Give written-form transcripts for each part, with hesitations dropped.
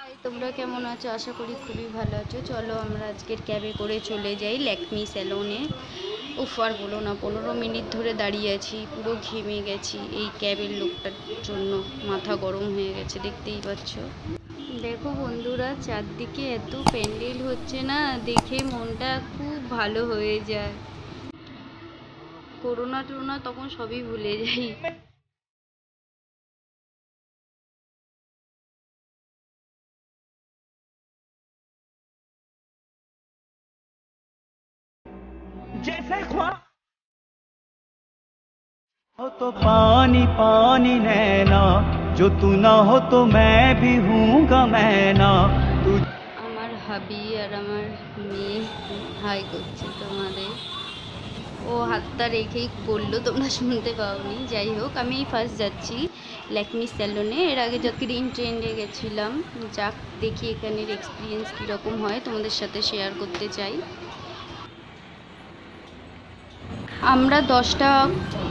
High, তোমরা কেমন আছো? আশা করি খুবই ভালো আছো। চলো আমরা আজকের ক্যাবে করে চলে যাই ল্যাকমি স্যালনে। উফ, আর বলো না, 15 মিনিট ধরে দাঁড়িয়ে আছি, পুরো ঘেমে গেছি এই ক্যাবের লোকটার জন্য। মাথা গরম হয়ে গেছে, দেখতেই পাচ্ছ। দেখো বন্ধুরা, চারদিকে এত প্যান্ডেল হচ্ছে না, দেখে মনটা খুব ভালো হয়ে যায়। করোনা টরোনা তখন সবই ভুলে যাই। जैसे ख्वाब हो तो पानी पानी नैना, जो तू ना हो तो मैं भी हूँगा मैं ना तू। আমার হাবি আর আমার মেয়ে হাই করছে তোমাদের। ও হাতটা রেখেই বললো, তোমরা শুনতে পাওনি। যাই হোক, আমি ফার্স্ট যাচ্ছি ল্যাকমি স্যালনে। এর আগে যত গ্রিন ট্রেন্ডে গেছিলাম, যাক দেখি এখানের এক্সপিরিয়েন্স কীরকম হয়, তোমাদের সাথে শেয়ার করতে চাই। আমরা 10টা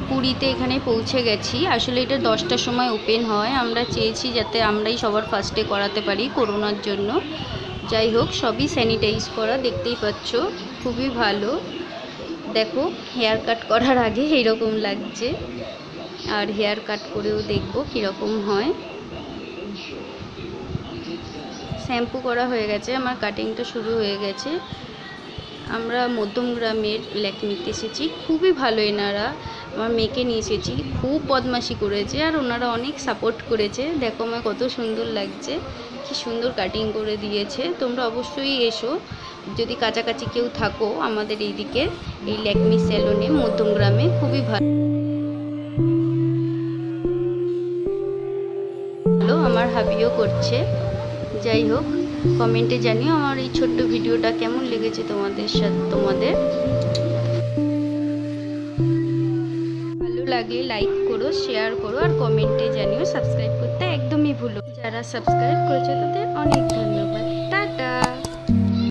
20-তে এখানে পৌঁছে গেছি। আসলে এটা 10টার সময় ওপেন হয়। আমরা চেয়েছি যাতে আমরাই সবার ফার্স্টে করাতে পারি করোনার জন্য। যাই হোক, সবই স্যানিটাইজ করা, দেখতেই পাচ্ছ, খুবই ভালো। দেখো, হেয়ার কাট করার আগে এইরকম লাগছে, আর হেয়ার কাট করেও দেখবো কীরকম হয়। শ্যাম্পু করা হয়ে গেছে, আমার কাটিংটা শুরু হয়ে গেছে। আমরা মধ্যমগ্রামের ল্যাকমিতে এসেছি, খুবই ভালো এনারা। আমার মেয়েকে নিয়ে এসেছি, খুব বদমাশি করেছে আর ওনারা অনেক সাপোর্ট করেছে। দেখো আমার কত সুন্দর লাগছে, কি সুন্দর কাটিং করে দিয়েছে। তোমরা অবশ্যই এসো যদি কাছাকাছি কেউ থাকো আমাদের এইদিকে, এই ল্যাকমি স্যালনে মধ্যমগ্রামে, খুবই ভালো। আমার হাবিও করছে। যাই হোক, কমেন্টে জানিও আমার এই ছোট্ট ভিডিওটা কেমন লেগেছে তোমাদের ভালো লাগলে লাইক করো, শেয়ার করো, আর কমেন্টে জানিও। সাবস্ক্রাইব করতে একদমই ভুলো। যারা সাবস্ক্রাইব করেছে তাদের অনেক ধন্যবাদ।